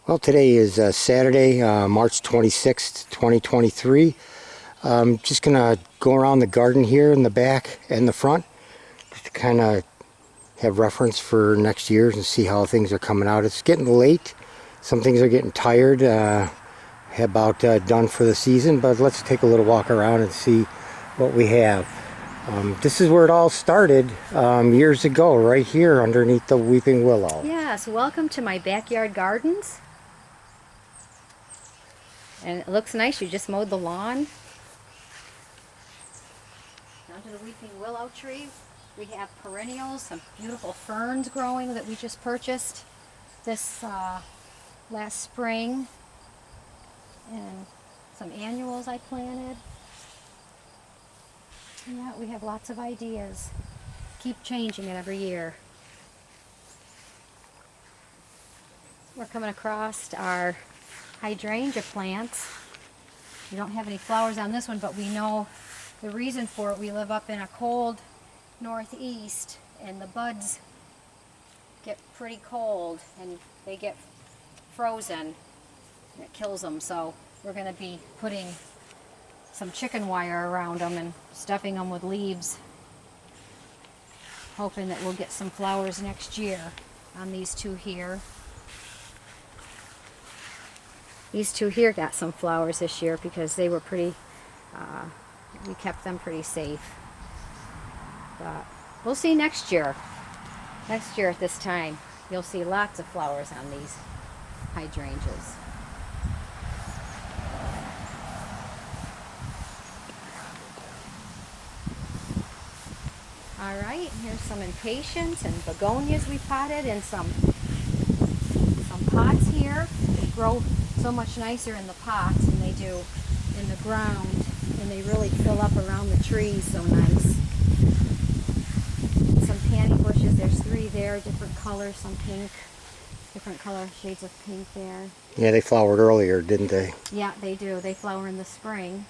Well, today is Saturday, March 26th, 2023. Just gonna go around the garden here in the back and the front, just to kind of have reference for next year and see how things are coming out. It's getting late. Some things are getting tired, about done for the season, but let's take a little walk around and see what we have. This is where it all started years ago, right here underneath the weeping willow. Yes, welcome to my backyard gardens. And it looks nice. You just mowed the lawn. Down to the weeping willow tree. We have perennials, some beautiful ferns growing that we just purchased this last spring. And some annuals I planted. Yeah, we have lots of ideas. Keep changing it every year. We're coming across our hydrangea plants. We don't have any flowers on this one, but we know the reason for it. We live up in a cold northeast, and the buds get pretty cold and they get frozen and it kills them. So we're going to be putting some chicken wire around them and stuffing them with leaves, hoping that we'll get some flowers next year on these two here. These two here got some flowers this year because they were pretty, we kept them pretty safe. But we'll see next year. Next year at this time, you'll see lots of flowers on these hydrangeas. All right, here's some impatiens and begonias we potted in some pots here. They grow so much nicer in the pots than they do in the ground, and they really fill up around the trees so nice. Some panty bushes, there's three there, different colors, some pink, different color shades of pink there. Yeah, they flowered earlier, didn't they? Yeah, they do. They flower in the spring.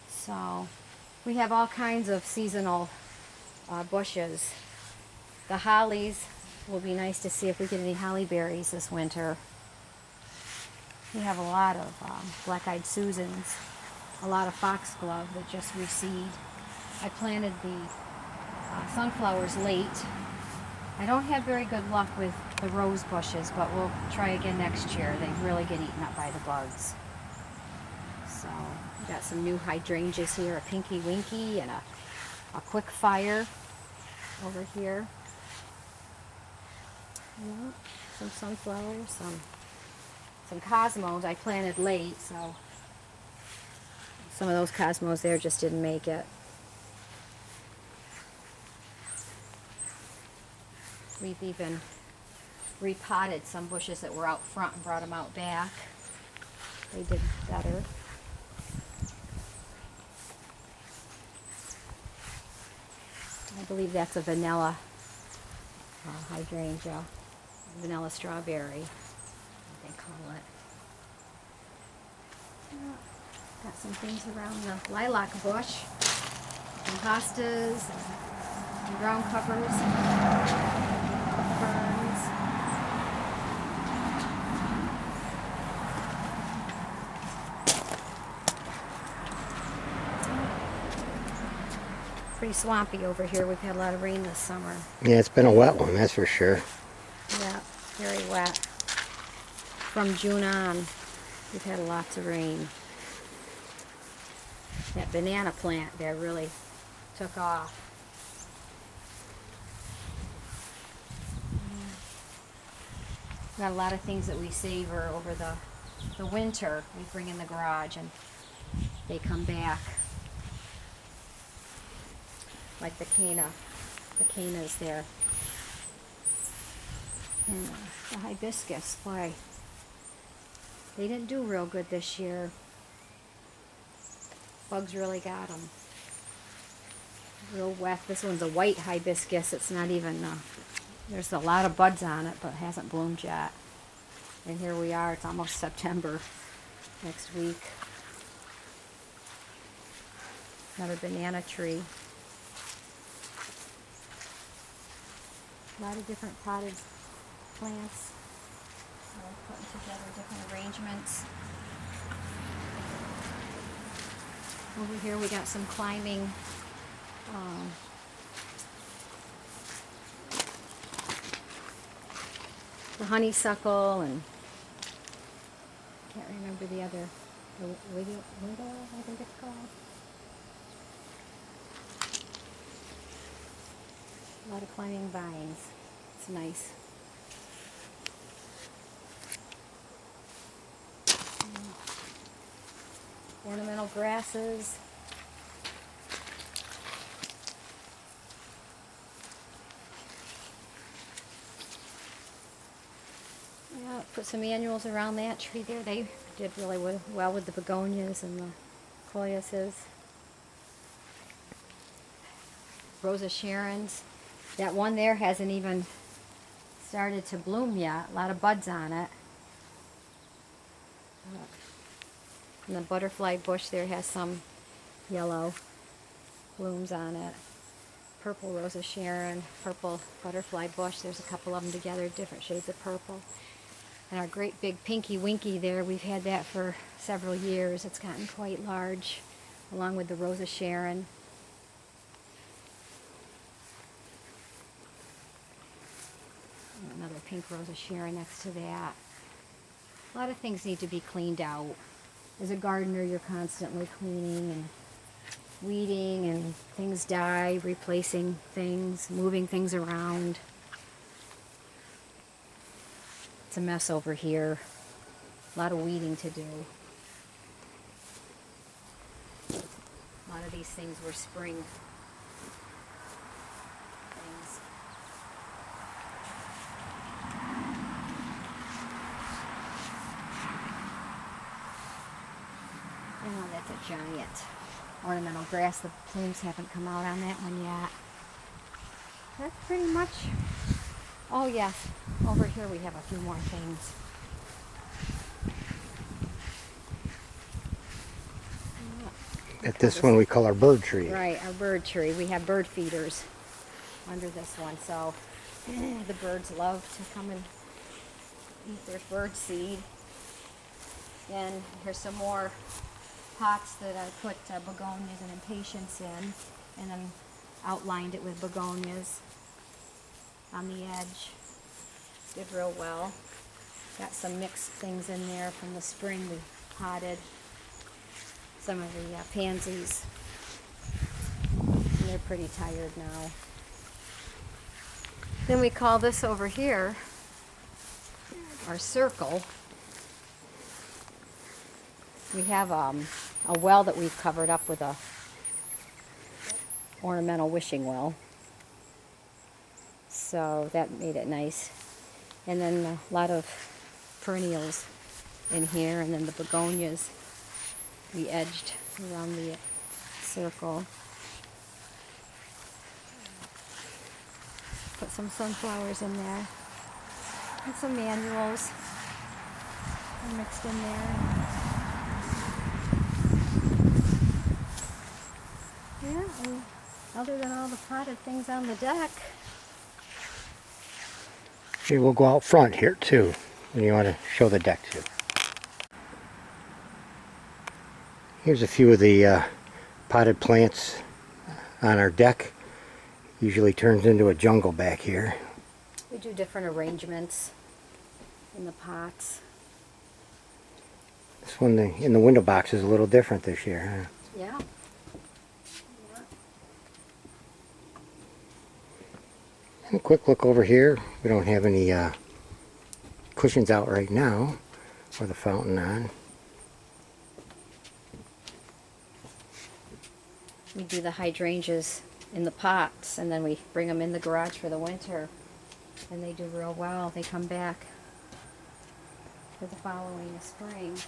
So we have all kinds of seasonal bushes. The hollies will be nice to see if we get any holly berries this winter. We have a lot of black-eyed Susans, a lot of foxglove that just reseed. I planted the sunflowers late. I don't have very good luck with the rose bushes, but we'll try again next year. They really get eaten up by the bugs. So we got some new hydrangeas here, a Pinky Winky and a Quick Fire over here. Yeah, some sunflowers, some cosmos I planted late, so some of those cosmos there just didn't make it. We've even repotted some bushes that were out front and brought them out back. They did better. I believe that's a vanilla hydrangea, vanilla strawberry, they call it. Got some things around the lilac bush, some hostas, and ground covers, ferns. Pretty swampy over here. We've had a lot of rain this summer. Yeah, it's been a wet one, that's for sure. Yeah, very wet. From June on, we've had lots of rain. That banana plant there really took off. Got a lot of things that we savor over the winter. We bring in the garage and they come back. Like the cannas there. And the hibiscus, boy, they didn't do real good this year. Bugs really got them. Real wet. This one's a white hibiscus. It's not even, there's a lot of buds on it, but it hasn't bloomed yet. And here we are, it's almost September next week. Another banana tree. A lot of different potted plants. We're putting together different arrangements. Over here we got some climbing the honeysuckle, and can't remember the other, the widow, I think it's called. A lot of climbing vines. It's nice. Ornamental grasses. Yeah, put some annuals around that tree there. They did really well with the begonias and the coleus. Rosa Sharons. That one there hasn't even started to bloom yet. A lot of buds on it. And the butterfly bush there has some yellow blooms on it. Purple Rosa Sharon, purple butterfly bush. There's a couple of them together, different shades of purple. And our great big Pinky Winky there, we've had that for several years. It's gotten quite large, along with the Rosa Sharon. Another pink Rosa Sharon next to that. A lot of things need to be cleaned out. As a gardener, you're constantly cleaning and weeding, and things die, replacing things, moving things around. It's a mess over here. A lot of weeding to do. A lot of these things were spring things. Oh, that's a giant ornamental grass. The plumes haven't come out on that one yet. That's pretty much. Oh yes, over here we have a few more things. At this one we call our bird tree. Right, our bird tree. We have bird feeders under this one, so the birds love to come and eat their bird seed. And here's some more pots that I put begonias and impatiens in, and then outlined it with begonias on the edge. Did real well. Got some mixed things in there from the spring. We potted some of the pansies, and they're pretty tired now. Then we call this over here our circle. We have a well that we've covered up with a ornamental wishing well, so that made it nice. And then a lot of perennials in here, and then the begonias we edged around the circle. Put some sunflowers in there, and some annuals are mixed in there. Yeah, and other than all the potted things on the deck. Maybe we'll go out front here too, when you want to show the deck too. Here's a few of the potted plants on our deck. Usually turns into a jungle back here. We do different arrangements in the pots. This one in the window box is a little different this year, huh? Yeah. And a quick look over here. We don't have any cushions out right now, or the fountain on. We do the hydrangeas in the pots, and then we bring them in the garage for the winter, and they do real well. They come back for the following spring.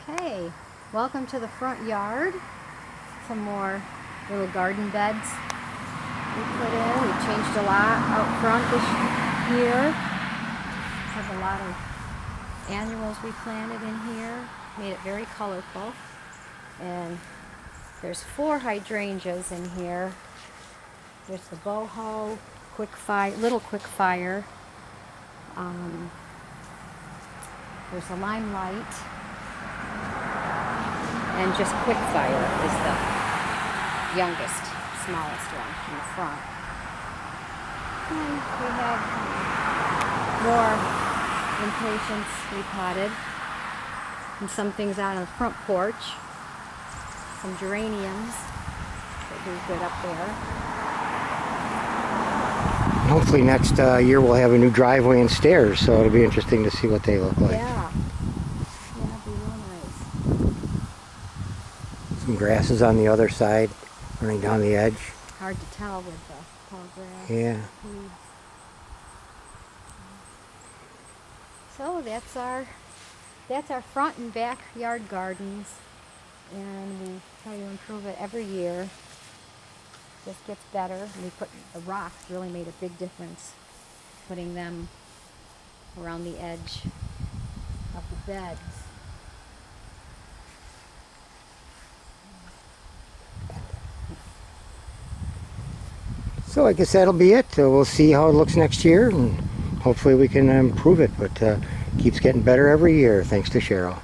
Okay, welcome to the front yard. Some more little garden beds we put in. We changed a lot out front this year. Have a lot of annuals we planted in here. Made it very colorful. And there's 4 hydrangeas in here. There's the boho, little quick fire. There's a limelight. And just quick fire is the youngest, smallest one in the front. And we have more impatiens repotted. And some things out on the front porch. Some geraniums that do good up there. Hopefully next year we'll have a new driveway and stairs, so it'll be interesting to see what they look like. Yeah. Yeah, it'd be real nice. Some grasses on the other side, running down the edge. Hard to tell with the tall grass. Yeah. Weeds. So that's our front and backyard gardens, and we try to improve it every year. Just gets better. And we put the rocks really made a big difference, putting them around the edge of the beds. So I guess that'll be it. We'll see how it looks next year, and hopefully we can improve it, but keeps getting better every year, thanks to Cheryl.